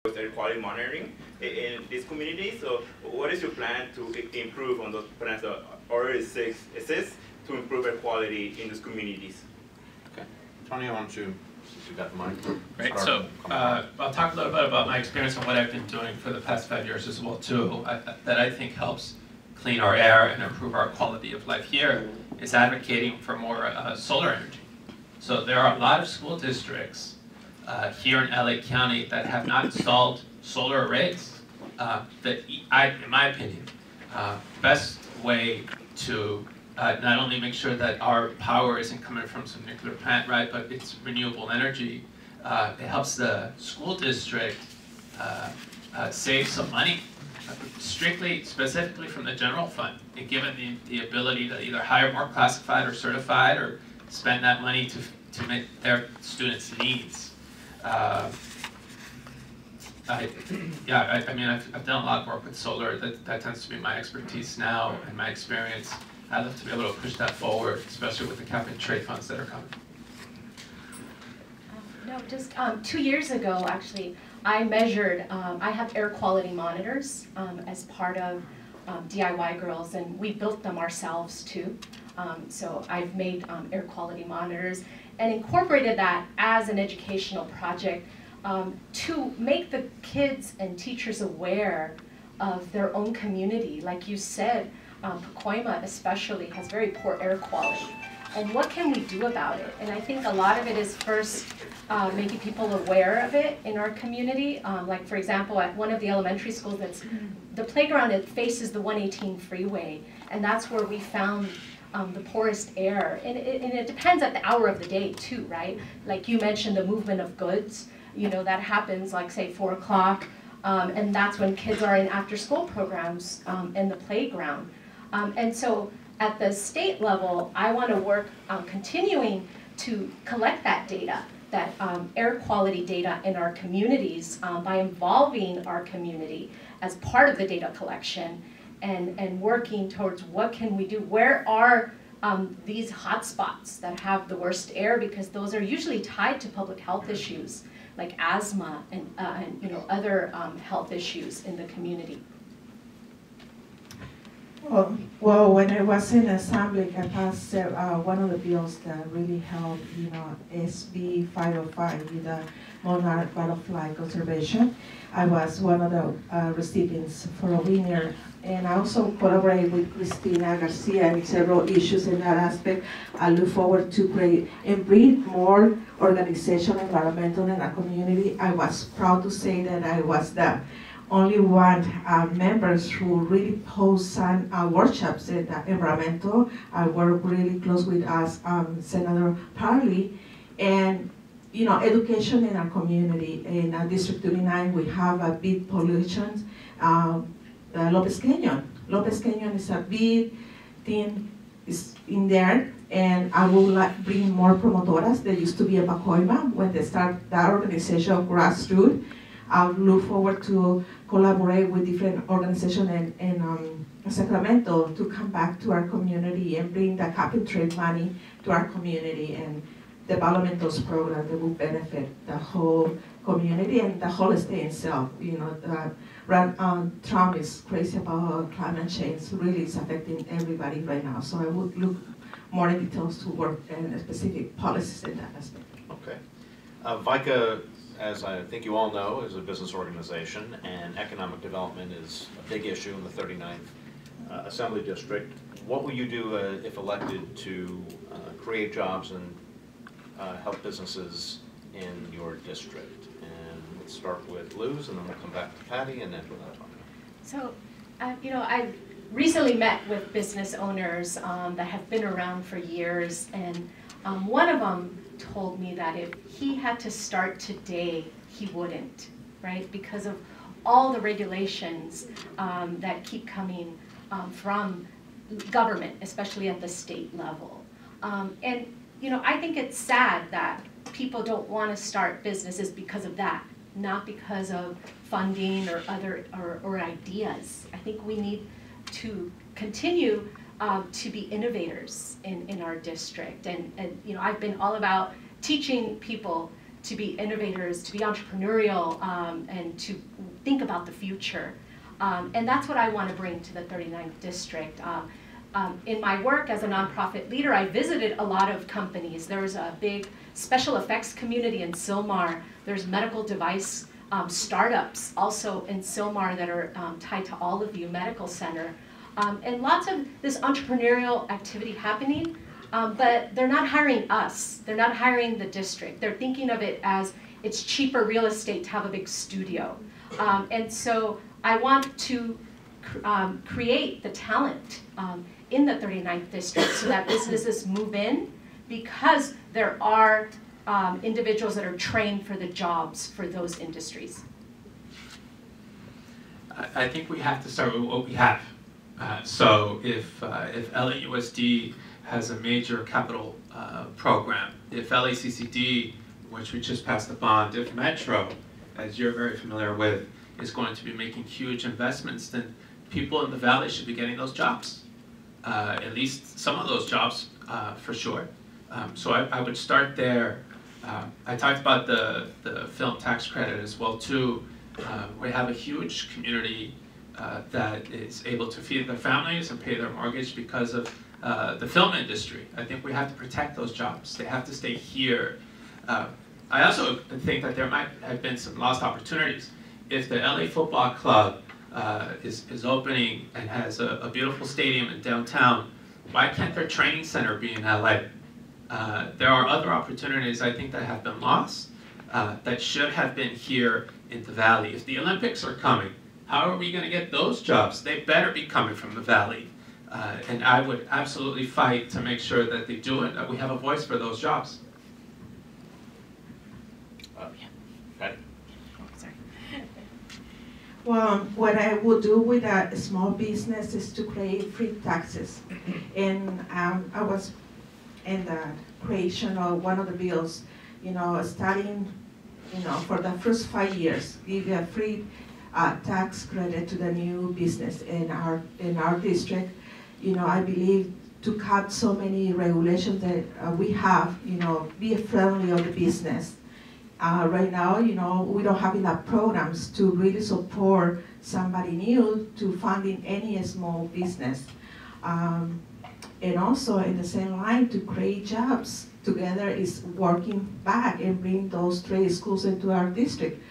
air quality monitoring in this community. So what is your plan to improve on those plans that already exist to improve air quality in those communities? Okay. Tony, I want you, since you got the mic. Right, so I'll talk a little bit about my experience and what I've been doing for the past 5 years as well too, that I think helps clean our air and improve our quality of life here, is advocating for more solar energy. So there are a lot of school districts here in LA County that have not installed solar arrays. In my opinion, best way to not only make sure that our power isn't coming from some nuclear plant, right, but it's renewable energy. It helps the school district save some money, specifically from the general fund, and given the ability to either hire more classified or certified, or spend that money to meet their students' needs. I mean, I've done a lot of work with solar. That tends to be my expertise now and my experience. I'd love to be able to push that forward, especially with the cap and trade funds that are coming. No, just 2 years ago, actually, I measured, I have air quality monitors as part of DIY Girls, and we built them ourselves too. So I've made air quality monitors and incorporated that as an educational project to make the kids and teachers aware of their own community. Like you said, Pacoima especially has very poor air quality. And what can we do about it? And I think a lot of it is first making people aware of it in our community. Like for example, at one of the elementary schools, the playground, it faces the 118 freeway, and that's where we found the poorest air. And it depends at the hour of the day too, right? Like you mentioned, the movement of goods, you know, that happens like say 4 o'clock, and that's when kids are in after-school programs in the playground. And so at the state level, I want to work continuing to collect that data, that air quality data in our communities by involving our community as part of the data collection and working towards what can we do. Where are these hotspots that have the worst air, because those are usually tied to public health issues like asthma and you know, other health issues in the community. Well, when I was in Assembly, I passed one of the bills that really helped, you know, SB 505 with the monarch butterfly conservation. I was one of the recipients for a winner, and I also collaborate with Cristina Garcia in several issues in that aspect. I look forward to create and bring more organization environmental in our community. I was proud to say that I was the only one members who really post some workshops in the environmental. I work really close with us, Senator Parley, and you know, education in our community. In District 39, we have a big pollution, Lopez Canyon. Lopez Canyon is a big thing is in there, and I would like to bring more promotoras. There used to be a Pacoima when they start that organization grassroots. I look forward to collaborate with different organizations in Sacramento to come back to our community and bring the cap and trade money to our community and development those programs that will benefit the whole community and the whole state itself. You know, Trump is crazy about climate change. Really, it's affecting everybody right now. So I would look more in details to work in specific policies in that aspect. Okay. VICA, as I think you all know, is a business organization, and economic development is a big issue in the 39th Assembly District. What will you do if elected to create jobs and help businesses in your district? And let's start with Luz, and then we'll come back to Patty and end with that one. So, you know, I recently met with business owners that have been around for years, and one of them told me that if he had to start today, he wouldn't, right? Because of all the regulations that keep coming from government, especially at the state level. And, you know, I think it's sad that people don't want to start businesses because of that, not because of funding or other or ideas. I think we need to continue to be innovators in our district. And you know, I've been all about teaching people to be innovators, to be entrepreneurial, and to think about the future. And that's what I want to bring to the 39th District. In my work as a nonprofit leader, I visited a lot of companies. There's a big special effects community in Sylmar. There's medical device startups also in Sylmar that are tied to Allevue Medical Center. And lots of this entrepreneurial activity happening, but they're not hiring us. They're not hiring the district. They're thinking of it as it's cheaper real estate to have a big studio. And so I want to create the talent in the 39th District so that businesses move in, because there are individuals that are trained for the jobs for those industries. I think we have to start with what we have. So if LAUSD has a major capital program, if LACCD, which we just passed the bond, if Metro, as you're very familiar with, is going to be making huge investments, then people in the Valley should be getting those jobs. At least some of those jobs, for sure. So I would start there. I talked about the film tax credit as well too. We have a huge community that is able to feed their families and pay their mortgage because of the film industry. I think we have to protect those jobs. They have to stay here. I also think that there might have been some lost opportunities. If the LA Football Club is opening and has a beautiful stadium in downtown, why can't their training center be in LA? There are other opportunities I think that have been lost that should have been here in the Valley. If the Olympics are coming, how are we going to get those jobs? They better be coming from the Valley. And I would absolutely fight to make sure that they do it, that we have a voice for those jobs. Well, what I would do with a small business is to create free taxes. And I was in the creation of one of the bills, starting, for the first 5 years, give a free tax credit to the new business in our district. I believe to cut so many regulations that we have, be friendly of the business. Right now, we don't have enough programs to really support somebody new to funding any small business. And also in the same line, to create jobs together is working back and bring those trade schools into our district.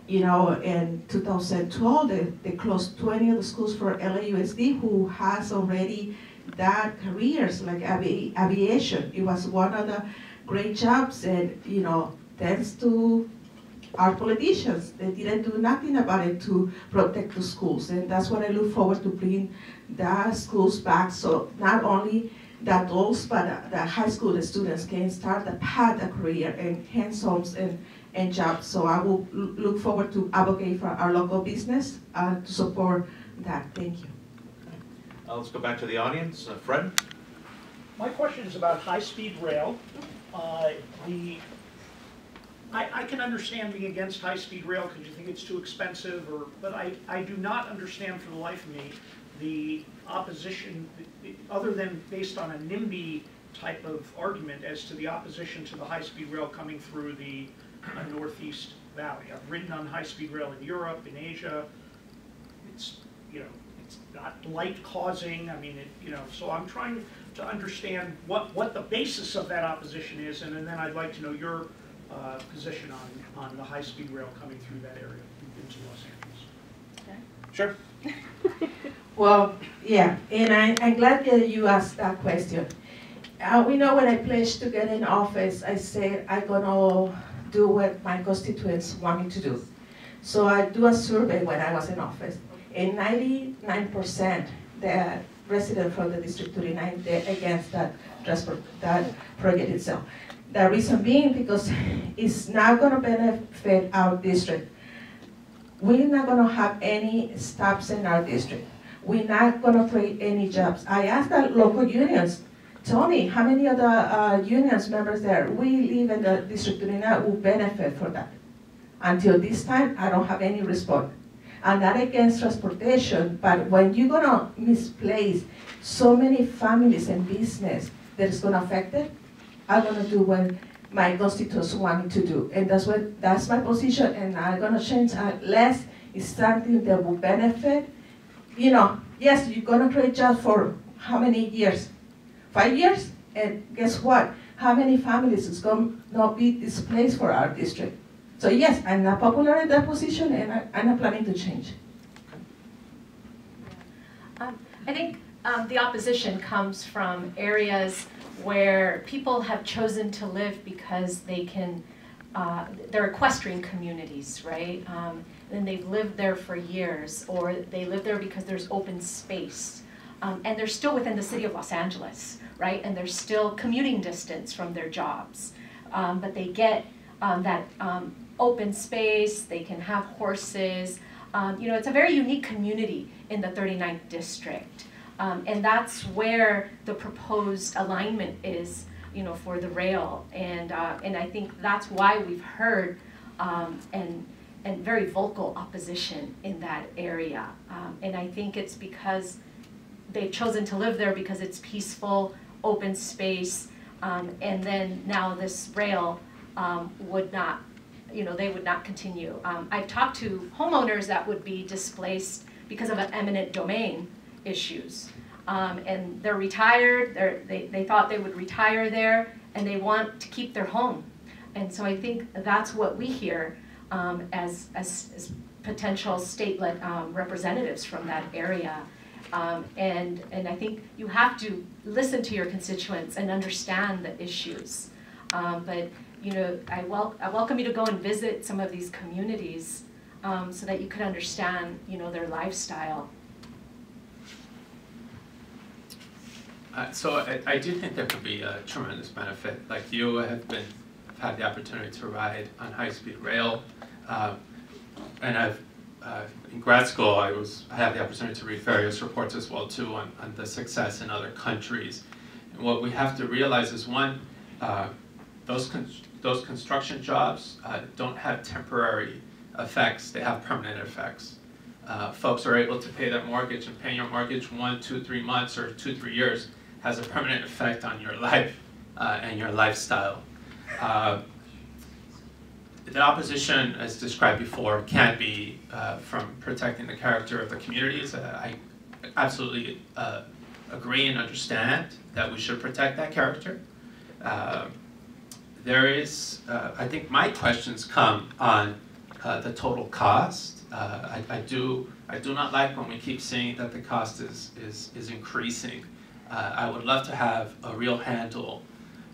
In 2012, they closed 20 of the schools for LAUSD who has already that careers like aviation. It was one of the great jobs, and thanks to our politicians, they didn't do nothing about it to protect the schools, and that's what I look forward to bring the schools back. So not only the adults, but the high school students can start a career and hands-ons and jobs. So I will look forward to advocate for our local business to support that. Thank you. Okay. Let's go back to the audience. Fred? My question is about high-speed rail. I can understand being against high-speed rail because you think it's too expensive, but I do not understand for the life of me the opposition, other than based on a NIMBY type of argument, as to the opposition to the high-speed rail coming through the Northeast Valley. I've ridden on high-speed rail in Europe, in Asia. It's not light causing. So I'm trying to understand what the basis of that opposition is, and then I'd like to know your position on the high-speed rail coming through that area into Los Angeles. Okay. Sure. Well, yeah, and I'm glad that you asked that question. We know when I pledged to get in office, I said I'm gonna do what my constituents want me to do. So I do a survey when I was in office, and 99% the residents from the District 39 they're against that project itself. The reason being because it's not going to benefit our district. We're not going to have any stops in our district. We're not going to create any jobs. I asked the local unions, tell me how many of the unions members there we live in the District 39 will benefit from that. Until this time, I don't have any response. I'm not against transportation, but when you're going to misplace so many families and business that is going to affect it, I'm going to do what my constituents wanting to do. And that's my position, and I'm gonna change less is something that will benefit. You know, yes, you're gonna create jobs for how many years? 5 years? And guess what? How many families is gonna not be displaced for our district? So yes, I'm not popular in that position, and I'm not planning to change. I think the opposition comes from areas where people have chosen to live because they can, they're equestrian communities, right? And they've lived there for years, or they live there because there's open space. And they're still within the city of Los Angeles, right? And they're still commuting distance from their jobs. But they get that open space, they can have horses. You know, it's a very unique community in the 39th district. And that's where the proposed alignment is, you know, for the rail. And I think that's why we've heard and very vocal opposition in that area. And I think it's because they've chosen to live there because it's peaceful, open space, and then now this rail would not, you know, they would not continue. I've talked to homeowners that would be displaced because of eminent domain issues. And they're retired, they thought they would retire there, and they want to keep their home. And so I think that's what we hear as potential state-led representatives from that area. And I think you have to listen to your constituents and understand the issues. But you know, I welcome you to go and visit some of these communities so that you could understand, you know, their lifestyle. So I do think there could be a tremendous benefit. Like you have had the opportunity to ride on high-speed rail, and in grad school I had the opportunity to read various reports as well too on the success in other countries. And what we have to realize is one, those construction jobs don't have temporary effects; they have permanent effects. Folks are able to pay their mortgage, and paying your mortgage 1, 2, 3 months or 2, 3 years has a permanent effect on your life and your lifestyle. The opposition, as described before, can be from protecting the character of the communities. I absolutely agree and understand that we should protect that character. There is, I think my questions come on the total cost. I do not like when we keep saying that the cost is increasing. I would love to have a real handle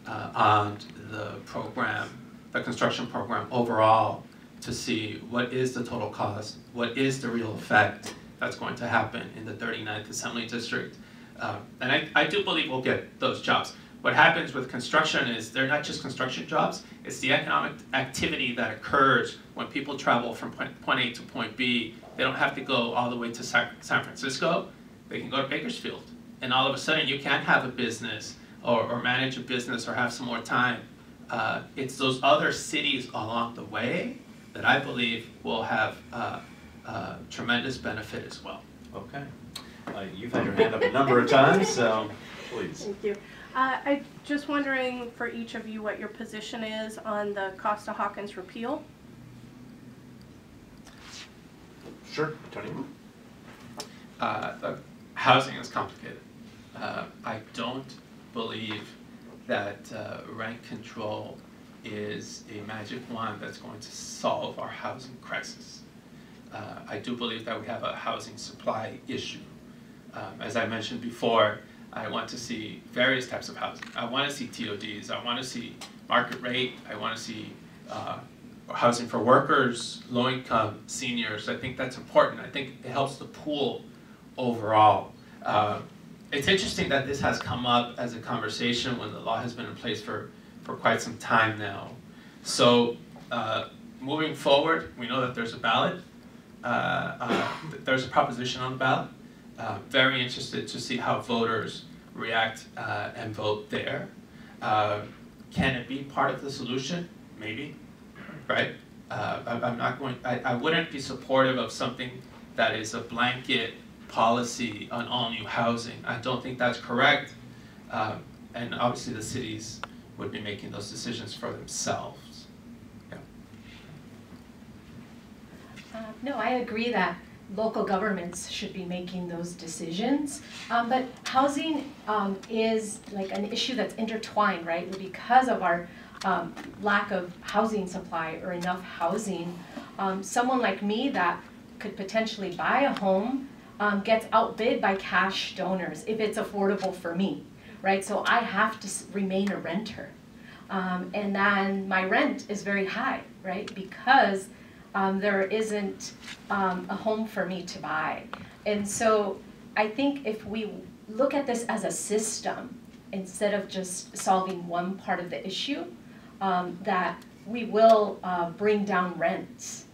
on the program, the construction program overall, to see what is the total cost, what is the real effect that's going to happen in the 39th Assembly District. And I do believe we'll get those jobs. What happens with construction is they're not just construction jobs, it's the economic activity that occurs when people travel from point A to point B. They don't have to go all the way to San Francisco, they can go to Bakersfield. And all of a sudden you can have a business or manage a business or have some more time. It's those other cities along the way that I believe will have tremendous benefit as well. Okay. You've had your hand up a number of times, so please. Thank you. I'm just wondering for each of you what your position is on the Costa-Hawkins repeal. Sure, Tony. The housing is complicated. I don't believe that rent control is a magic wand that's going to solve our housing crisis. I do believe that we have a housing supply issue. As I mentioned before, I want to see various types of housing. I want to see TODs, I want to see market rate, I want to see housing for workers, low income, seniors. I think that's important. I think it helps the pool overall. It's interesting that this has come up as a conversation when the law has been in place for quite some time now. So moving forward, we know that there's a ballot. There's a proposition on the ballot. Very interested to see how voters react and vote there. Can it be part of the solution? Maybe, right? I wouldn't be supportive of something that is a blanket policy on all new housing. I don't think that's correct. And obviously the city's would be making those decisions for themselves. Yeah. No, I agree that local governments should be making those decisions, but housing is like an issue that's intertwined, right? Because of our lack of housing supply or enough housing, someone like me that could potentially buy a home gets outbid by cash donors if it's affordable for me, right? So I have to remain a renter. And then my rent is very high, right? Because there isn't a home for me to buy. And so I think if we look at this as a system, instead of just solving one part of the issue, that we will bring down rents,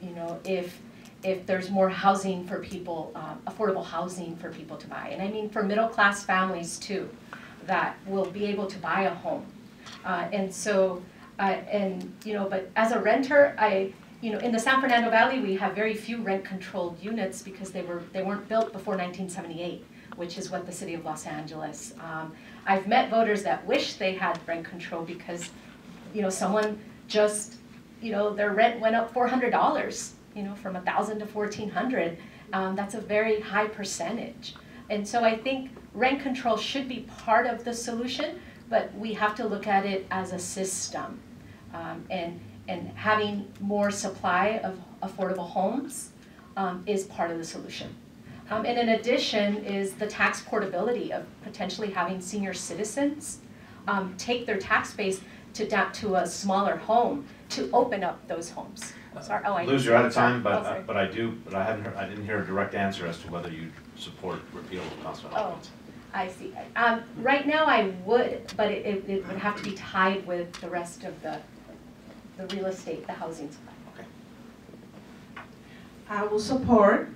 you know, if there's more housing for people, affordable housing for people to buy. And I mean for middle class families too, that will be able to buy a home. And so, and you know, but as a renter, you know, in the San Fernando Valley, we have very few rent-controlled units because they weren't built before 1978, which is what the city of Los Angeles. I've met voters that wish they had rent control because, you know, someone just, you know, their rent went up $400, you know, from $1,000 to $1,400. That's a very high percentage. And so I think rent control should be part of the solution, but we have to look at it as a system. And having more supply of affordable homes is part of the solution. And in addition is the tax portability of potentially having senior citizens take their tax base to a smaller home to open up those homes. Sorry, oh, Luz, you're out of time, but oh, I didn't hear a direct answer as to whether you support repeal of Costa Hawkins. I see. Right now I would, but it would have to be tied with the rest of the real estate, the housing supply. Okay. I will support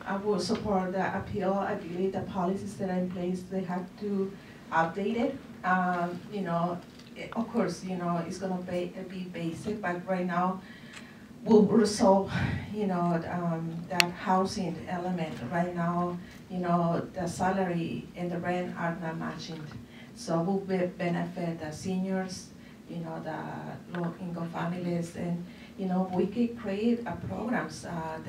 the appeal. I believe the policies that are in place, they have to update it. You know, of course, you know, it's gonna be basic, but right now we'll resolve, you know, that housing element. Right now, you know, the salary and the rent are not matching. So we'll benefit the seniors, you know, the low-income families, and, you know, we could create programs that